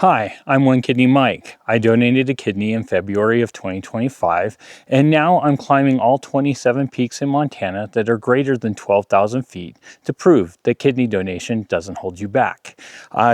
Hi, I'm One Kidney Mike. I donated a kidney in February of 2025, and now I'm climbing all 27 peaks in Montana that are greater than 12,000 feet to prove that kidney donation doesn't hold you back.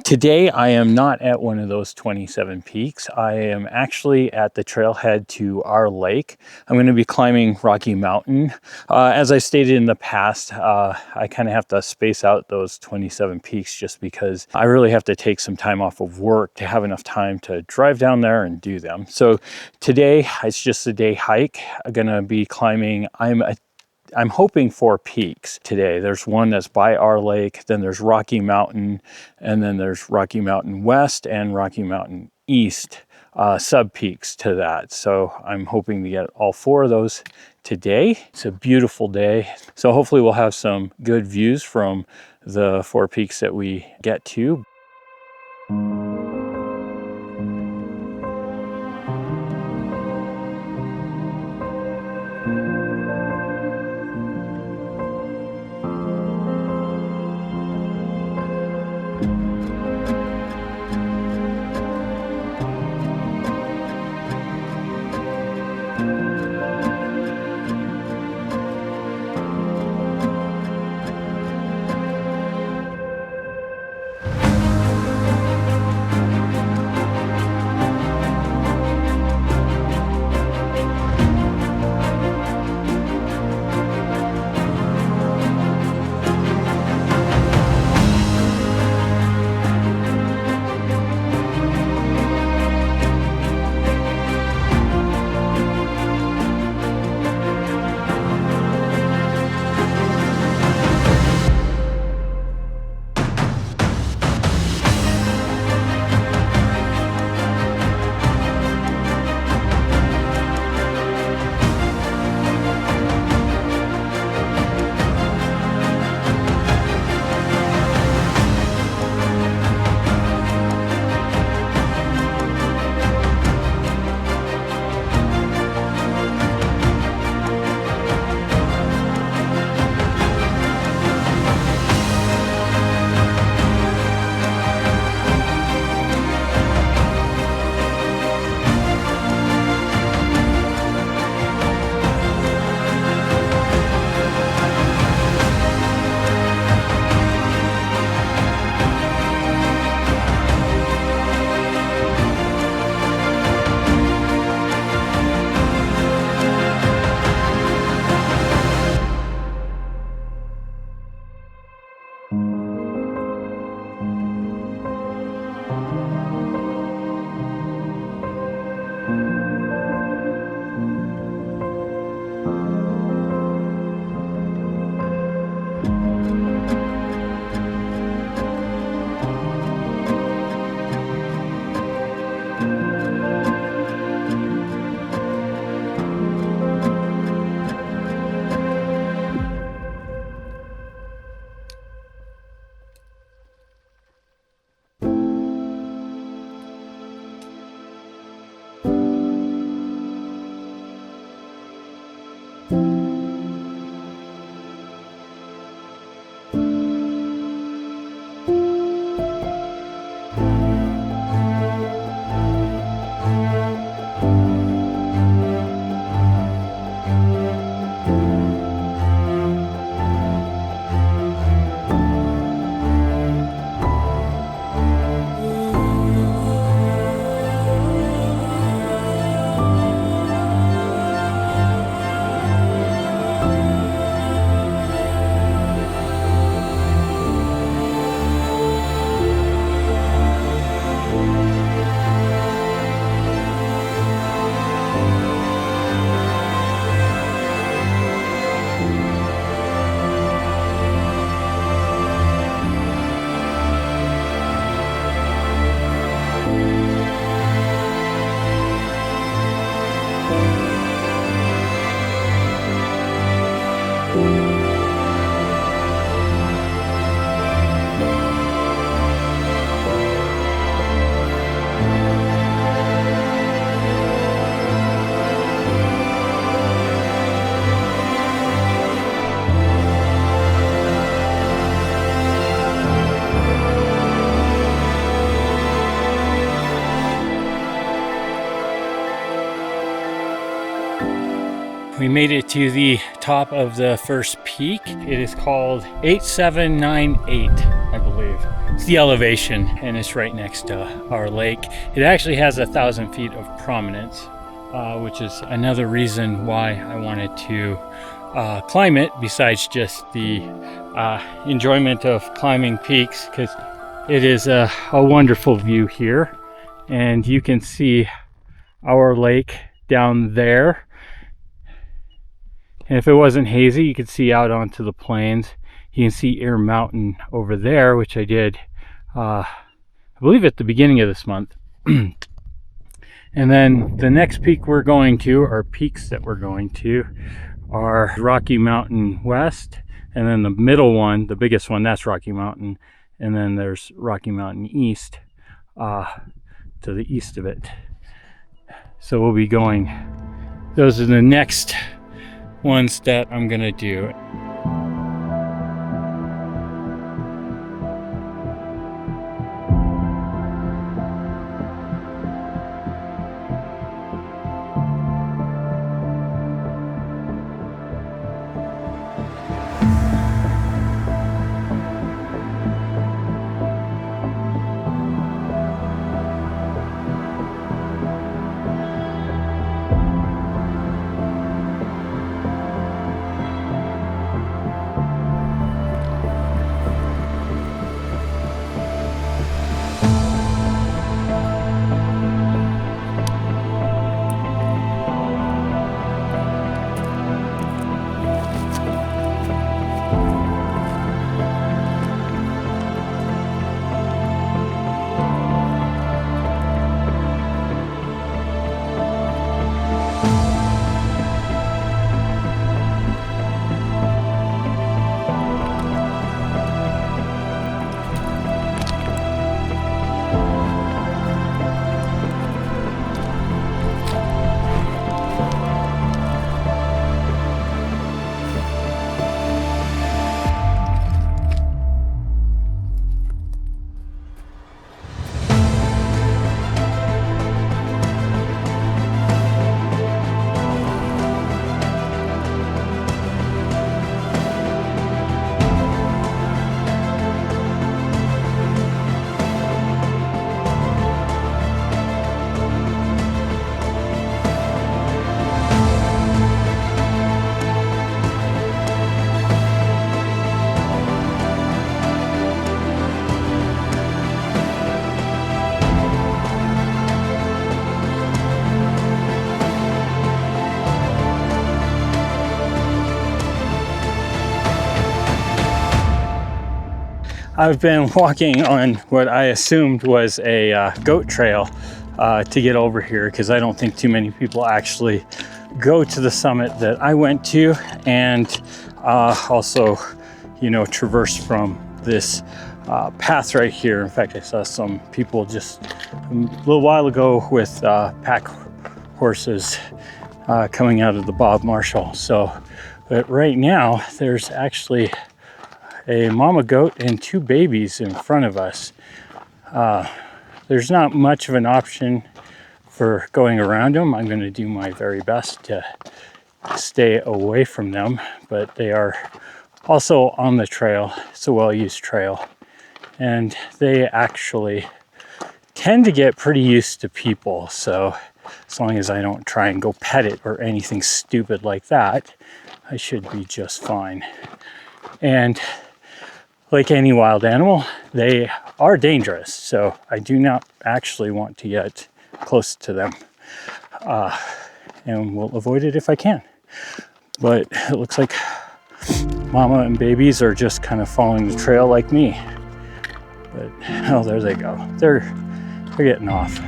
Today, I am not at one of those 27 peaks. I am actually at the trailhead to our lake. I'm going to be climbing Rocky Mountain. As I stated in the past, I kind of have to space out those 27 peaks just because I really have to take some time off of work to have enough time to drive down there and do them. So today it's just a day hike. I'm gonna be climbing. I'm hoping 4 peaks today. There's one that's by our lake, then there's Rocky Mountain, and then there's Rocky Mountain West and Rocky Mountain East sub peaks to that. So I'm hoping to get all 4 of those today. It's a beautiful day. So hopefully we'll have some good views from the 4 peaks that we get to. We made it to the top of the first peak. It is called 8798, I believe. It's the elevation, and it's right next to our lake. It actually has 1,000 feet of prominence, which is another reason why I wanted to climb it, besides just the enjoyment of climbing peaks, because it is a wonderful view here. And you can see our lake down there. And if it wasn't hazy, you could see out onto the plains. You can see Ear Mountain over there, which I did, I believe, at the beginning of this month. And then the next peak we're going to, or peaks that we're going to, are Rocky Mountain West. And then the middle one, the biggest one, that's Rocky Mountain. And then there's Rocky Mountain East, to the east of it. So we'll be going, those are the next ones that I'm gonna do. I've been walking on what I assumed was a goat trail to get over here, because I don't think too many people actually go to the summit that I went to, and also, you know, traverse from this path right here. In fact, I saw some people just a little while ago with pack horses coming out of the Bob Marshal. So, but right now there's actually a mama goat and 2 babies in front of us. There's not much of an option for going around them. I'm going to do my very best to stay away from them, but they are also on the trail. It's a well-used trail, and they actually tend to get pretty used to people. So as long as I don't try and go pet it or anything stupid like that, I should be just fine. And like any wild animal, they are dangerous, so I do not actually want to get close to them, and will avoid it if I can. But it looks like mama and babies are just kind of following the trail like me. But oh, there they go. They're getting off.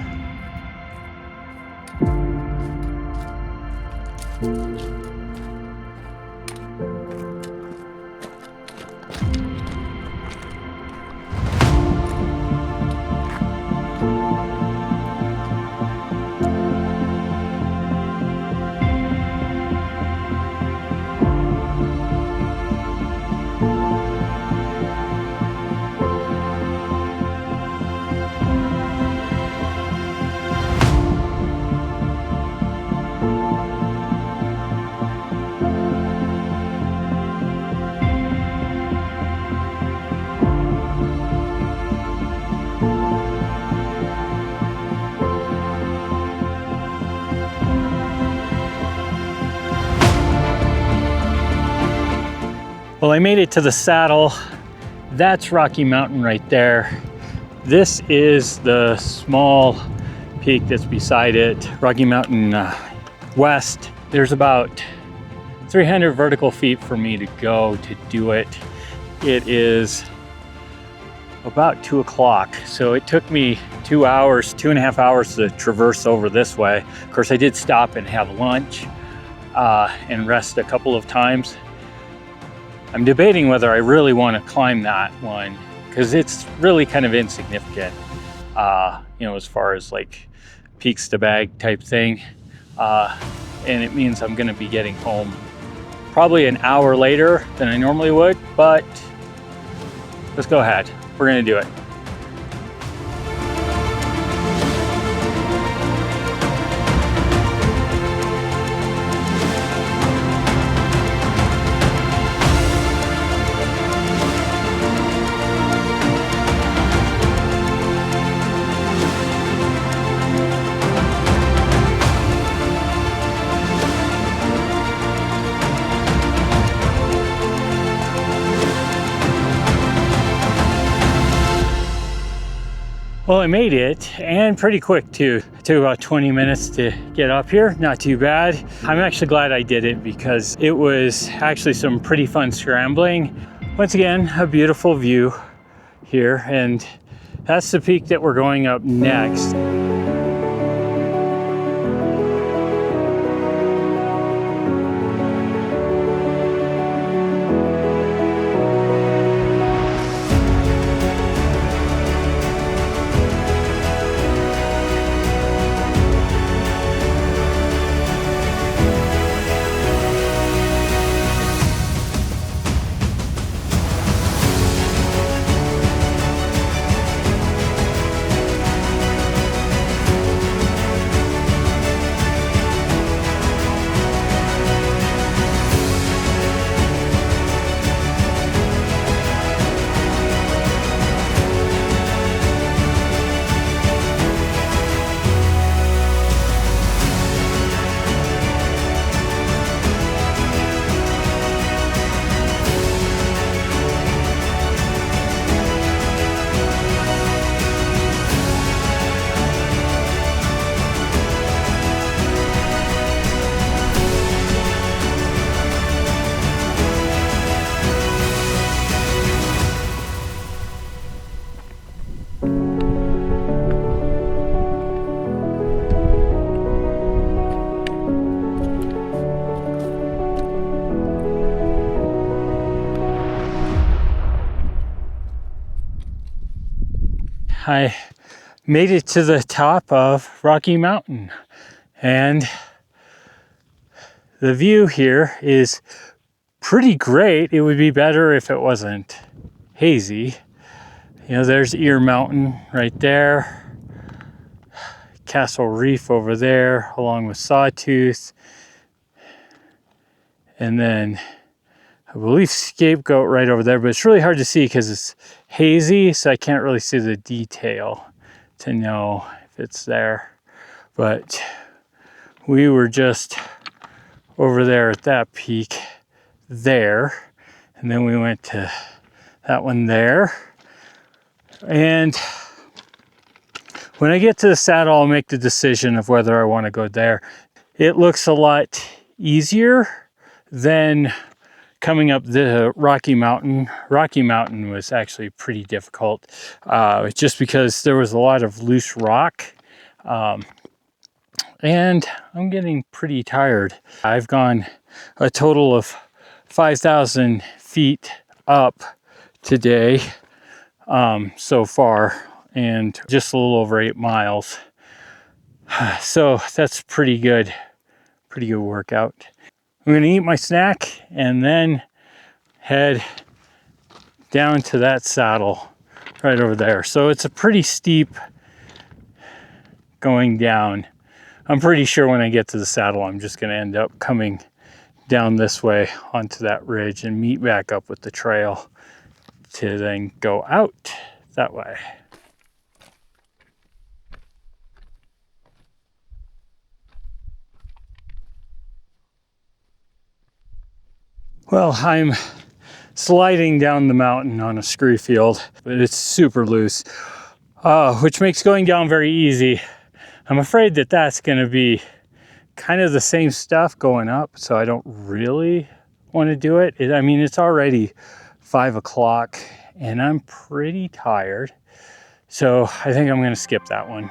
Well, I made it to the saddle. That's Rocky Mountain right there. This is the small peak that's beside it, Rocky Mountain West. There's about 300 vertical feet for me to go to do it. It is about 2 o'clock, so it took me 2 hours, 2.5 hours to traverse over this way. Of course, I did stop and have lunch and rest a couple of times. I'm debating whether I really want to climb that one because it's really kind of insignificant, you know, as far as like peaks to bag type thing. And it means I'm going to be getting home probably an hour later than I normally would, but let's go ahead. We're going to do it. Well, I made it, and pretty quick too. It took about 20 minutes to get up here, not too bad. I'm actually glad I did it because it was actually some pretty fun scrambling. Once again, a beautiful view here, and that's the peak that we're going up next. I made it to the top of Rocky Mountain, and the view here is pretty great. It would be better if it wasn't hazy. You know, there's Ear Mountain right there, Castle Reef over there, along with Sawtooth, and then I believe Scapegoat right over there, but it's really hard to see because it's hazy, so I can't really see the detail to know if it's there. But we were just over there at that peak there, and then we went to that one there. And when I get to the saddle, I'll make the decision of whether I want to go there. It looks a lot easier than coming up the Rocky Mountain. Rocky Mountain was actually pretty difficult, just because there was a lot of loose rock, and I'm getting pretty tired. I've gone a total of 5,000 feet up today so far, and just a little over 8 miles. So that's pretty good workout. I'm gonna eat my snack and then head down to that saddle right over there. So it's a pretty steep going down. I'm pretty sure when I get to the saddle, I'm just gonna end up coming down this way onto that ridge and meet back up with the trail to then go out that way. Well, I'm sliding down the mountain on a screw field, but it's super loose, which makes going down very easy. I'm afraid that that's going to be kind of the same stuff going up, so I don't really want to do it. I mean, it's already 5 o'clock and I'm pretty tired, so I think I'm going to skip that one.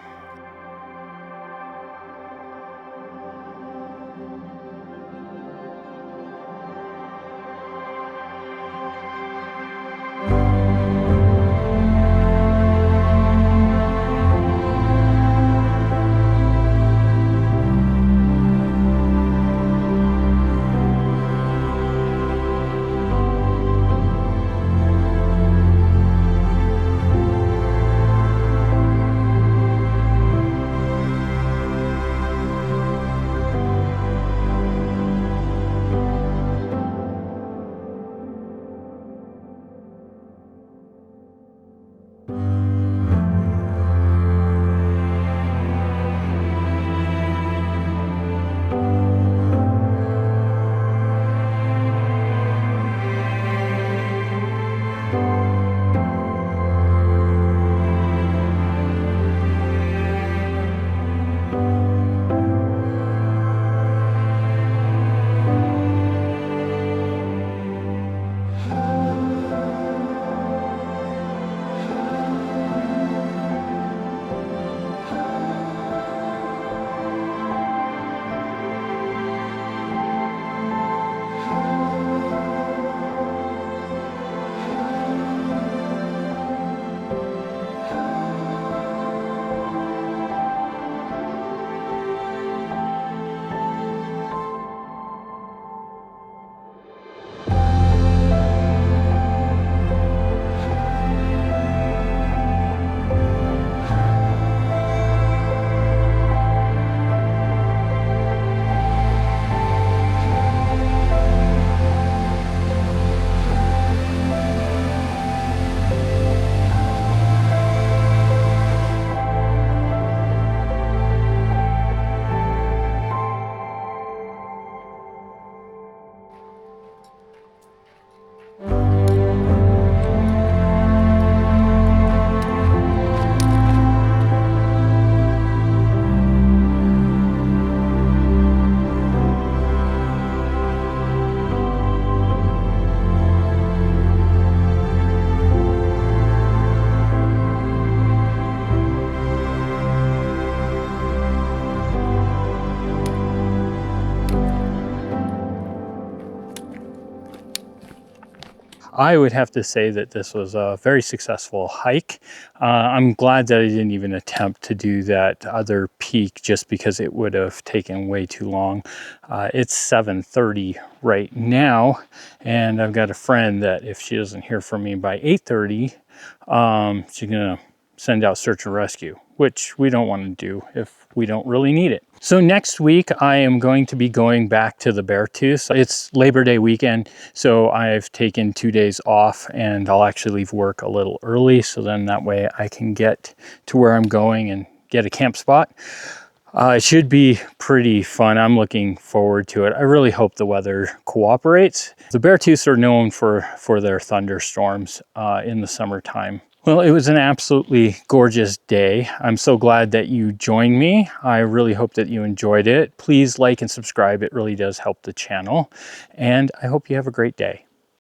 I would have to say that this was a very successful hike. I'm glad that I didn't even attempt to do that other peak just because it would have taken way too long. It's 7:30 right now, and I've got a friend that if she doesn't hear from me by 8:30, she's gonna send out search and rescue, which we don't want to do if we don't really need it. So next week I am going to be going back to the Beartooth. It's Labor Day weekend, so I've taken 2 days off and I'll actually leave work a little early, so then that way I can get to where I'm going and get a camp spot. It should be pretty fun. I'm looking forward to it. I really hope the weather cooperates. The Beartooths are known for their thunderstorms in the summertime. Well, it was an absolutely gorgeous day. I'm so glad that you joined me. I really hope that you enjoyed it. Please like and subscribe. It really does help the channel. And I hope you have a great day.